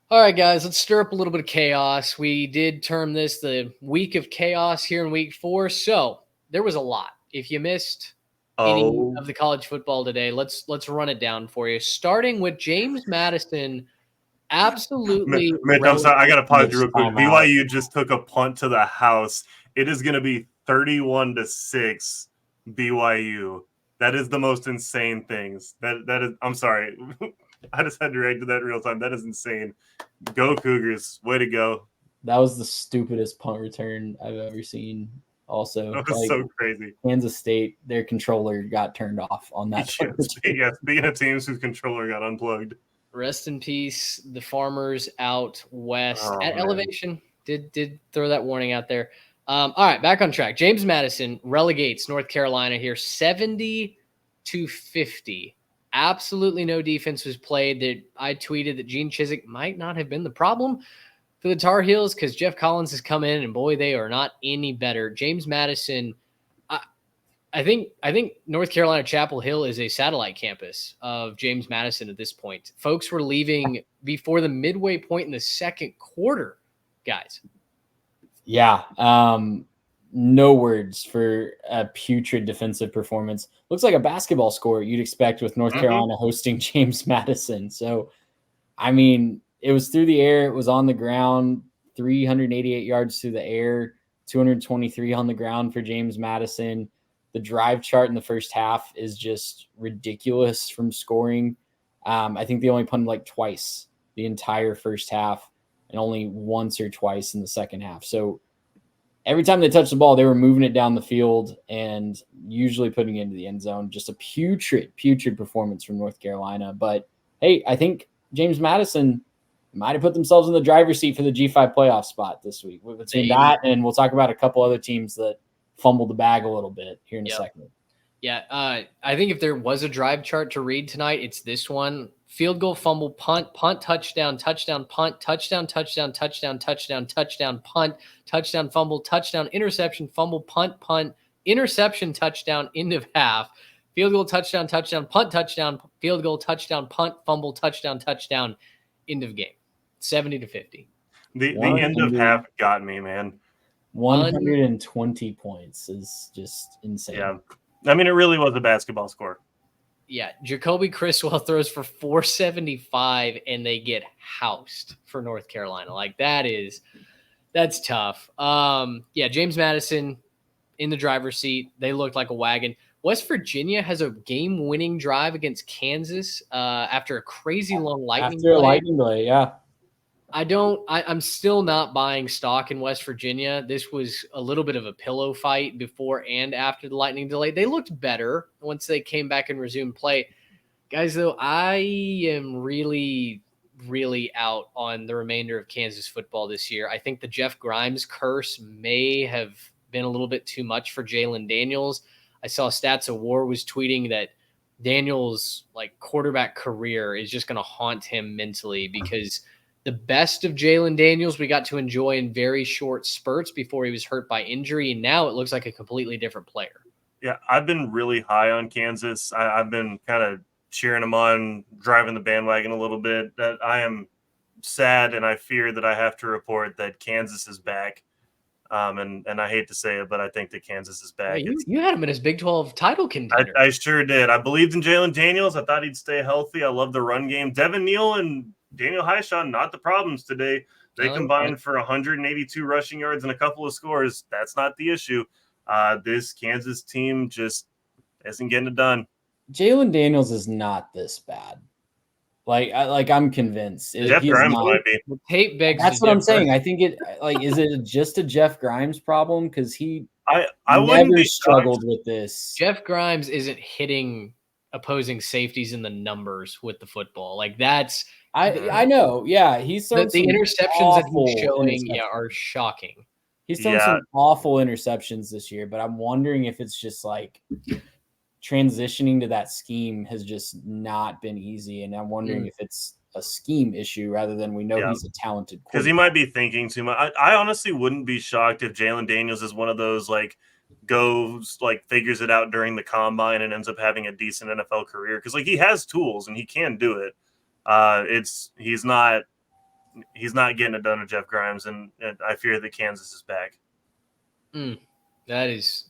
All right, guys, let's stir up a little bit of chaos. We did term this the week of chaos here in week 4. So there was a lot. If you missed any Oh, of the college football today, let's run it down for you. Starting with James Madison, absolutely Mitch, I'm sorry. I got to pause you Mitch, real quick. timeout. BYU just took a punt to the house. It is going to be 31-6 BYU. That is the most insane things. That is. I'm sorry. I just had to react to that real time. That is insane. Go Cougars. Way to go. That was the stupidest punt return I've ever seen. Also, That was like so crazy. Kansas State, their controller got turned off on that punt return. Yeah, speaking of teams whose controller got unplugged. rest in peace. The Farmers out west Oh, at man. elevation did throw that warning out there. All right, back on track. James Madison relegates North Carolina here 70-50. Absolutely no defense was played. That I tweeted that Gene Chizik might not have been the problem for the Tar Heels because Jeff Collins has come in and boy, they are not any better. James Madison, I think North Carolina Chapel Hill is a satellite campus of James Madison at this point. Folks were leaving before the midway point in the second quarter, guys. Yeah. No words for a putrid defensive performance. Looks like a basketball score you'd expect with North Carolina hosting James Madison. So, I mean, it was through the air. It was on the ground, 388 yards through the air, 223 on the ground for James Madison. The drive chart in the first half is just ridiculous from scoring. I think they only punted like twice the entire first half and only once or twice in the second half. So every time they touched the ball, they were moving it down the field and usually putting it into the end zone. Just a putrid performance from North Carolina. But hey, I think James Madison might have put themselves in the driver's seat for the G5 playoff spot this week. Between that, and we'll talk about a couple other teams that fumbled the bag a little bit here in a second. Yeah, I think if there was a drive chart to read tonight, it's this one. Field goal, fumble, punt, touchdown, punt, touchdown, punt, touchdown, fumble, touchdown, interception, fumble, punt, interception, touchdown, end of half. Field goal, touchdown, punt, touchdown, field goal, touchdown, punt, fumble, touchdown, end of game. 70-50. The end of half got me, man. 120 points is just insane. Yeah. I mean, it really was a basketball score. Yeah, Jacoby Criswell throws for 475 and they get housed for North Carolina. Like that's tough. Yeah, James Madison in the driver's seat. They looked like a wagon. West Virginia has a game-winning drive against Kansas after a crazy long lightning delay. After a lightning delay, yeah. I'm still not buying stock in West Virginia. This was a little bit of a pillow fight before and after the lightning delay. They looked better once they came back and resumed play. Guys, though, I am really, really out on the remainder of Kansas football this year. I think the Jeff Grimes curse may have been a little bit too much for Jalen Daniels. I saw Stats of War was tweeting that Daniels' quarterback career is just going to haunt him mentally because – the best of Jalen Daniels we got to enjoy in very short spurts before he was hurt by injury, and now it looks like a completely different player. Yeah, I've been really high on Kansas. I've been kind of cheering them on, driving the bandwagon a little bit. That I am sad, and I fear that I have to report that Kansas is back. And I hate to say it, but I think that Kansas is back. You had him in his Big 12 title contender. I sure did. I believed in Jalen Daniels. I thought he'd stay healthy. I love the run game. Devin Neal and Daniel Highshawn, not the problems today. They combined for 182 rushing yards and a couple of scores. That's not the issue. This Kansas team just isn't getting it done. Jalen Daniels is not this bad. I'm convinced. Jeff Grimes might be. The tape begs. That's what I'm saying. I think is it just a Jeff Grimes problem because I never struggled with this. Jeff Grimes isn't hitting opposing safeties in the numbers with the football. That's. I know. Yeah, he's thrown the interceptions that he's showing are shocking. He's thrown some awful interceptions this year, but I'm wondering if it's just transitioning to that scheme has just not been easy, and I'm wondering if it's a scheme issue rather than we know he's a talented quarterback. Because he might be thinking too much. I honestly wouldn't be shocked if Jalen Daniels is one of those goes figures it out during the combine and ends up having a decent NFL career because he has tools and he can do it. He's not he's not getting it done with Jeff Grimes, and I fear that Kansas is back. That is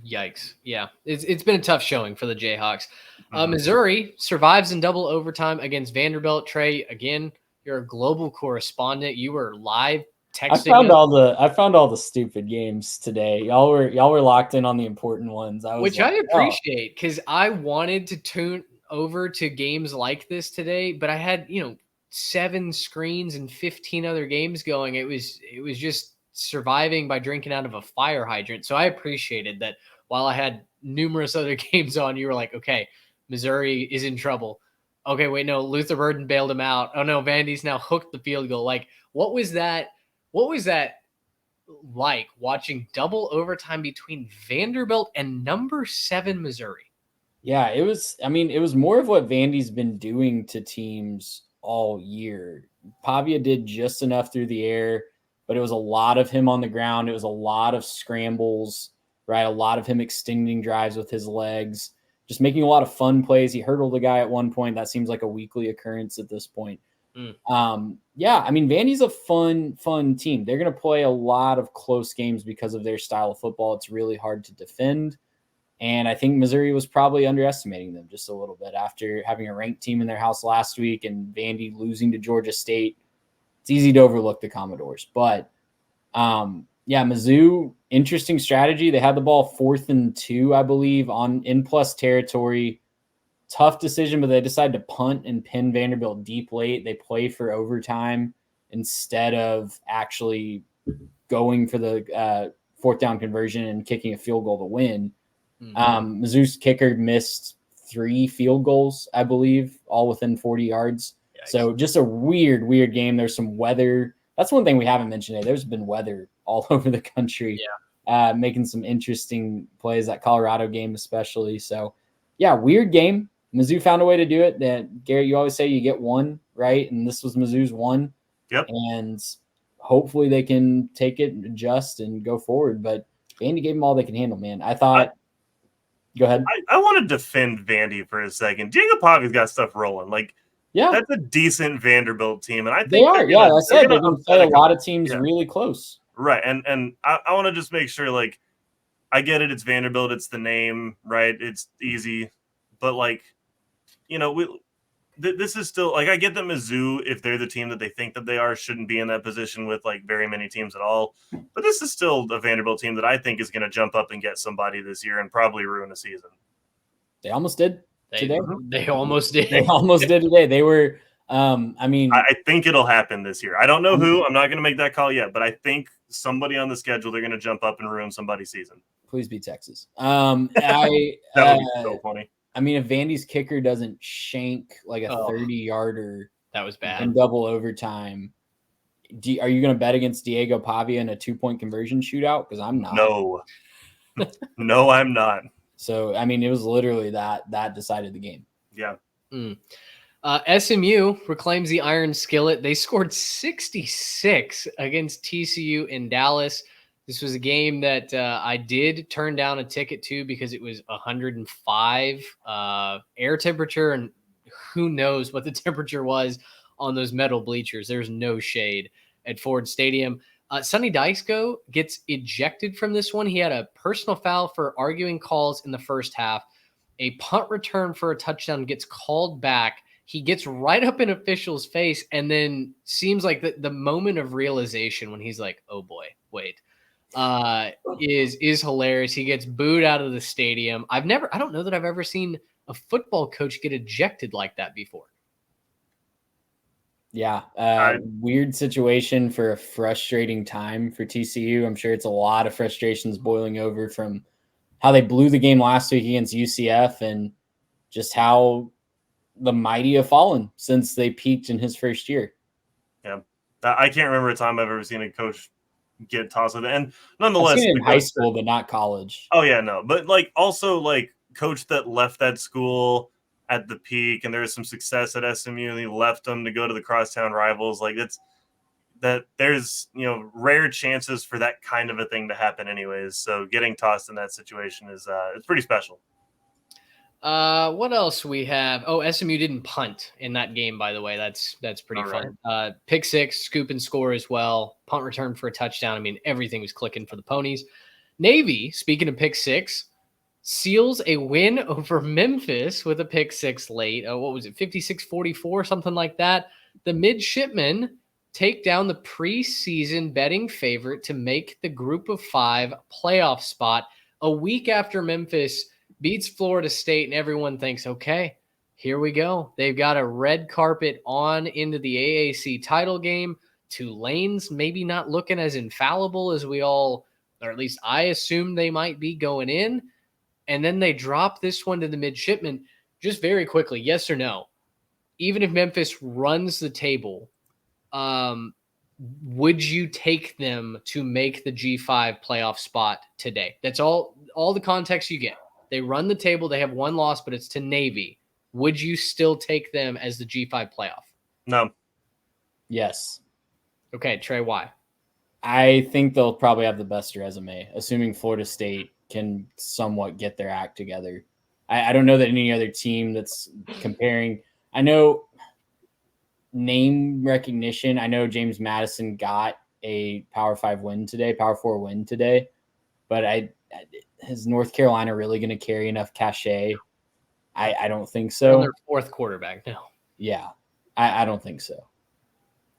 yikes. Yeah, it's been a tough showing for the Jayhawks. Missouri survives in double overtime against Vanderbilt. Trey, again, you're a global correspondent. You were live texting. I found all the stupid games today. Y'all were locked in on the important ones. I appreciate, because I wanted to tune over to games like this today, but I had 7 screens and 15 other games going. It was just surviving by drinking out of a fire hydrant. So I appreciated that while I had numerous other games on, you were like, okay, Missouri is in trouble. Okay, wait, no, Luther Burden bailed him out. Oh no, Vandy's now hooked the field goal. Like, what was that like, watching double overtime between Vanderbilt and number 7 Missouri? Yeah, it was more of what Vandy's been doing to teams all year. Pavia did just enough through the air, but it was a lot of him on the ground. It was a lot of scrambles, right? A lot of him extending drives with his legs, just making a lot of fun plays. He hurdled a guy at one point. That seems like a weekly occurrence at this point. Vandy's a fun team. They're going to play a lot of close games because of their style of football. It's really hard to defend. And I think Missouri was probably underestimating them just a little bit after having a ranked team in their house last week and Vandy losing to Georgia State. It's easy to overlook the Commodores. But, Mizzou, interesting strategy. They had the ball 4th and 2, I believe, in plus territory. Tough decision, but they decided to punt and pin Vanderbilt deep late. They play for overtime instead of actually going for the 4th down conversion and kicking a field goal to win. Mizzou's kicker missed 3 field goals, I believe, all within 40 yards. Yikes. So just a weird game. There's some weather. That's one thing we haven't mentioned today. There's been weather all over the country, making some interesting plays, that Colorado game especially. So, weird game. Mizzou found a way to do it. That Garrett, you always say you get one, right? And this was Mizzou's one. Yep. And hopefully they can take it, adjust, and go forward. But Vandy gave them all they can handle, man. I thought – go ahead. I want to defend Vandy for a second. Diego Pavi's got stuff rolling. Like, that's a decent Vanderbilt team. And I think they are. I said they're going to play a lot of teams really close. Right. And I want to just make sure, like, I get it. It's Vanderbilt. It's the name, right? It's easy. But, like, this is still, like, I get that Mizzou, if they're the team that they think that they are, shouldn't be in that position with, like, very many teams at all. But this is still a Vanderbilt team that I think is going to jump up and get somebody this year and probably ruin a season. They almost did today. They almost did. They almost did today. They were, I think it'll happen this year. I don't know who. I'm not going to make that call yet, but I think somebody on the schedule, they're going to jump up and ruin somebody's season. Please be Texas. That would be so funny. If Vandy's kicker doesn't shank like a 30-yarder, that was bad in double overtime, are you going to bet against Diego Pavia in a 2-point conversion shootout? Because I'm not. No, I'm not. So, it was literally that decided the game. Yeah. SMU reclaims the iron skillet. They scored 66 against TCU in Dallas. This was a game that I did turn down a ticket to because it was 105 air temperature, and who knows what the temperature was on those metal bleachers. There's no shade at Ford Stadium. Sonny Dyksco gets ejected from this one. He had a personal foul for arguing calls in the first half. A punt return for a touchdown gets called back. He gets right up in official's face, and then seems like the moment of realization when he's like, oh boy, wait. Is hilarious. He gets booed out of the stadium. I don't know that I've ever seen a football coach get ejected like that before. Yeah. Weird situation for a frustrating time for TCU. I'm sure it's a lot of frustrations boiling over from how they blew the game last week against UCF and just how the mighty have fallen since they peaked in his first year. Yeah. I can't remember a time I've ever seen a coach get tossed with it. And nonetheless, I've seen it in high school, but not college. Oh yeah, no. But like also like coach that left that school at the peak, and there was some success at SMU, and he left them to go to the crosstown rivals. Like there's rare chances for that kind of a thing to happen anyways. So getting tossed in that situation is it's pretty special. What else we have? Oh, SMU didn't punt in that game, by the way. That's pretty fun. Pick six, scoop and score as well. Punt return for a touchdown. I mean, everything was clicking for the Ponies. Navy, speaking of pick six, seals a win over Memphis with a pick six late. What was it, 56-44, something like that? The Midshipmen take down the preseason betting favorite to make the Group of Five playoff spot a week after Memphis beats Florida State, and everyone thinks, okay, here we go. They've got a red carpet on into the AAC title game. Tulane's maybe not looking as infallible as we all, or at least I assumed they might be going in. And then they drop this one to the Midshipmen. Just very quickly, yes or no? Even if Memphis runs the table, would you take them to make the G5 playoff spot today? That's all the context you get. They run the table. They have one loss, but it's to Navy. Would you still take them as the G5 playoff? No. Yes. Okay, Trey, why? I think they'll probably have the best resume, assuming Florida State can somewhat get their act together. I don't know that any other team that's comparing. I know name recognition. I know James Madison got a Power 5 win today, Power 4 win today, but is North Carolina really going to carry enough cachet? I don't think so. On their fourth quarterback now. Yeah, I don't think so.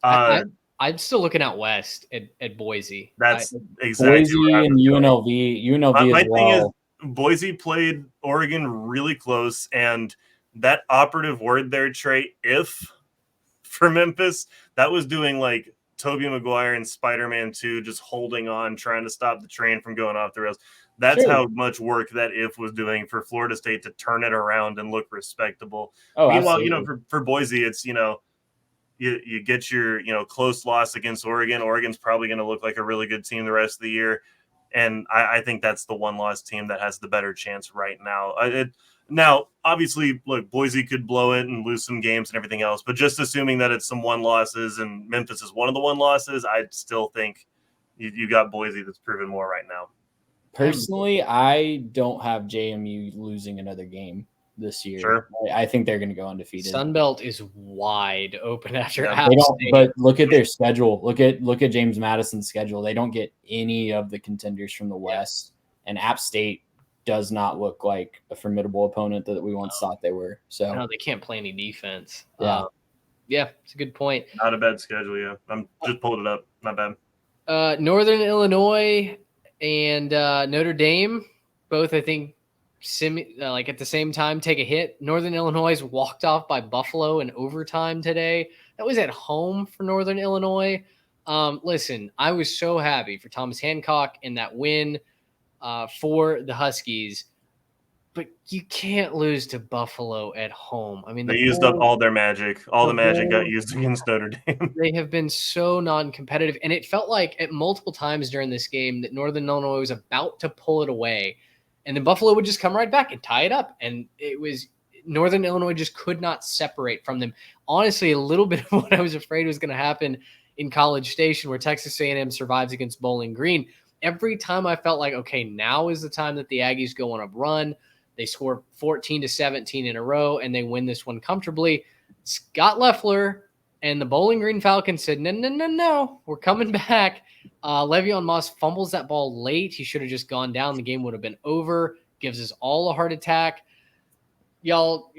I'm still looking out west at Boise. That's exactly Boise and UNLV. My thing is, Boise played Oregon really close, and that operative word there, Trey, if for Memphis, that was doing like Tobey Maguire and Spider-Man 2, just holding on, trying to stop the train from going off the rails. That's how much work that if was doing for Florida State to turn it around and look respectable. Meanwhile, absolutely. For Boise, it's, you get your, close loss against Oregon. Oregon's probably going to look like a really good team the rest of the year. And I think that's the one-loss team that has the better chance right now. Now, obviously, look, Boise could blow it and lose some games and everything else, but just assuming that it's some one-losses and Memphis is one of the one-losses, I still think you got Boise that's proven more right now. Personally, I don't have JMU losing another game this year. Sure. I think they're going to go undefeated. Sunbelt is wide open after App State. But look at their schedule. Look at James Madison's schedule. They don't get any of the contenders from the West, and App State does not look like a formidable opponent that we once thought they were. So no, they can't play any defense. Yeah. Yeah, it's a good point. Not a bad schedule, yeah. I'm just pulling it up. Not bad. Northern Illinois and Notre Dame, both I think like at the same time take a hit. Northern Illinois walked off by Buffalo in overtime today. That was at home for Northern Illinois. Listen, I was so happy for Thomas Hancock in that win for the Huskies, but you can't lose to Buffalo at home. I mean, they used up all their magic. All the magic got used against Notre Dame. They have been so non-competitive, and it felt like at multiple times during this game that Northern Illinois was about to pull it away, and then Buffalo would just come right back and tie it up, and it was Northern Illinois just could not separate from them. Honestly, a little bit of what I was afraid was going to happen in College Station, where Texas A&M survives against Bowling Green. Every time I felt like, okay, now is the time that the Aggies go on a run. They score 14-17 in a row, and they win this one comfortably. Scott Loeffler and the Bowling Green Falcons said, no, we're coming back. Le'Veon Moss fumbles that ball late. He should have just gone down. The game would have been over. Gives us all a heart attack. Y'all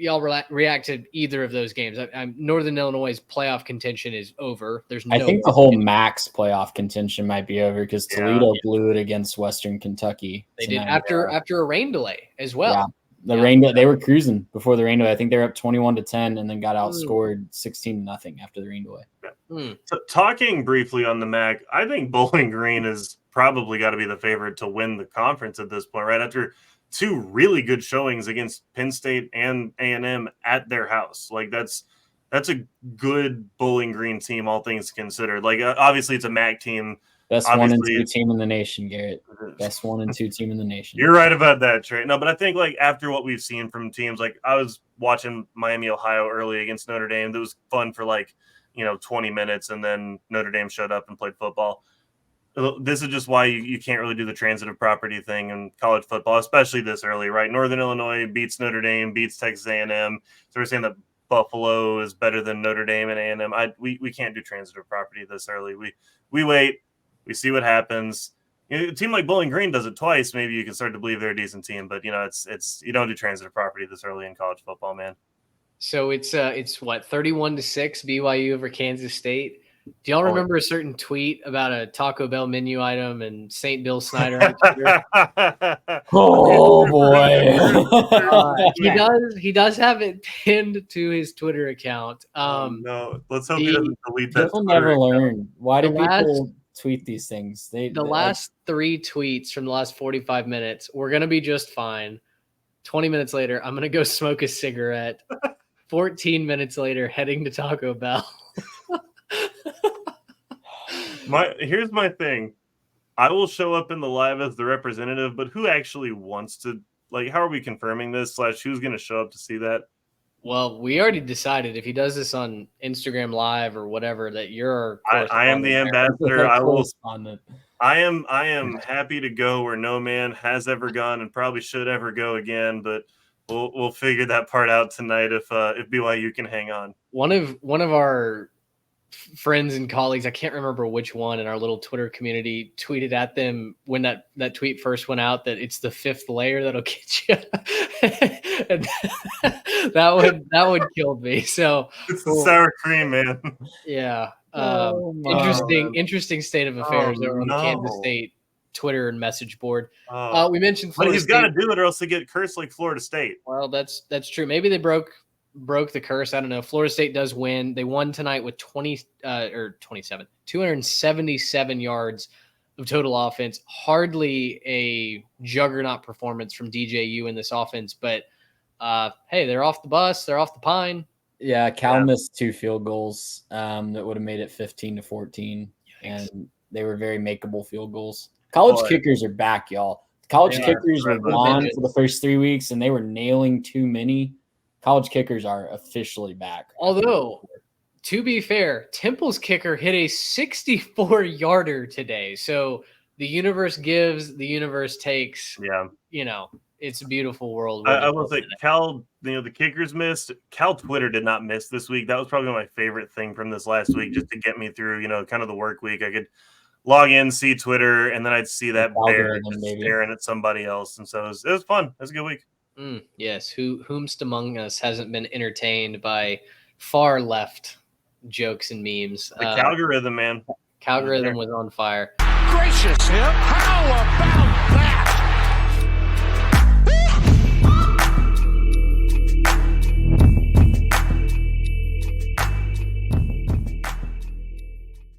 react to either of those games. Northern Illinois' playoff contention is over. I think the whole max playoff contention might be over because Toledo blew it against Western Kentucky. They did after a rain delay as well. Yeah. Rain they were cruising before the rain delay. I think they were up 21-10 and then got outscored 16-0 after the rain delay. Yeah. So, talking briefly on the MAC, I think Bowling Green is probably got to be the favorite to win the conference at this point, right? After two really good showings against Penn State and A&M at their house. Like that's a good Bowling Green team, all things considered. Like obviously it's a MAC team. Best 1 and 2 team in the nation, Garrett. Best 1 and 2 team in the nation. You're right about that, Trey. No, but I think like after what we've seen from teams, like I was watching Miami, Ohio early against Notre Dame. That was fun for 20 minutes, and then Notre Dame showed up and played football. this is just why you can't really do the transitive property thing in college football, especially this early, right? Northern Illinois beats Notre Dame, beats Texas A&M. So we're saying that Buffalo is better than Notre Dame and A&M. We can't do transitive property this early. We wait, we see what happens. A team like Bowling Green does it twice. Maybe you can start to believe they're a decent team, but it's you don't do transitive property this early in college football, man. So it's what 31-6 BYU over Kansas State. Do y'all remember a certain tweet about a Taco Bell menu item and St. Bill Snyder on Twitter? Oh boy. He does have it pinned to his Twitter account. No, let's hope he doesn't delete that. He'll never learn. Why do people tweet these things? The last 3 tweets from the last 45 minutes, we're gonna be just fine. 20 minutes later, I'm gonna go smoke a cigarette. 14 minutes later, heading to Taco Bell. Here's my thing. I will show up in the live as the representative, but who actually wants to, like, how are we confirming this / who's going to show up to see that? Well, we already decided if he does this on Instagram Live or whatever, that you're I am the ambassador. I am happy to go where no man has ever gone and probably should ever go again, but we'll figure that part out tonight if BYU can hang on. One of our friends and colleagues, I can't remember which one, in our little Twitter community tweeted at them when that tweet first went out that it's the 5th layer that'll get you. And that would kill me. So it's the sour cream, man. Yeah. Interesting state of affairs over on the Kansas State Twitter and message board. We mentioned Florida but he's got to do it or else they get cursed like Florida State. Well, that's true. Maybe they broke the curse. I don't know. Florida State does win. They won tonight with 277 yards of total offense. Hardly a juggernaut performance from DJU in this offense, but hey, they're off the bus. They're off the pine. Yeah, Cal missed 2 field goals that would have made it 15-14, and they were very makeable field goals. College kickers are back, y'all. College kickers were gone for the first 3 weeks, and they were nailing too many. College kickers are officially back. Although, to be fair, Temple's kicker hit a 64-yarder today. So the universe gives, the universe takes. Yeah. It's a beautiful world. I will say Cal, the kickers missed. Cal Twitter did not miss this week. That was probably my favorite thing from this last week, just to get me through, kind of the work week. I could log in, see Twitter, and then I'd see that bear just staring at somebody else. And so it was fun. It was a good week. Yes. Whomst among us hasn't been entertained by far left jokes and memes? The Calgorithm, man. Calgorithm was on fire. Gracious, how about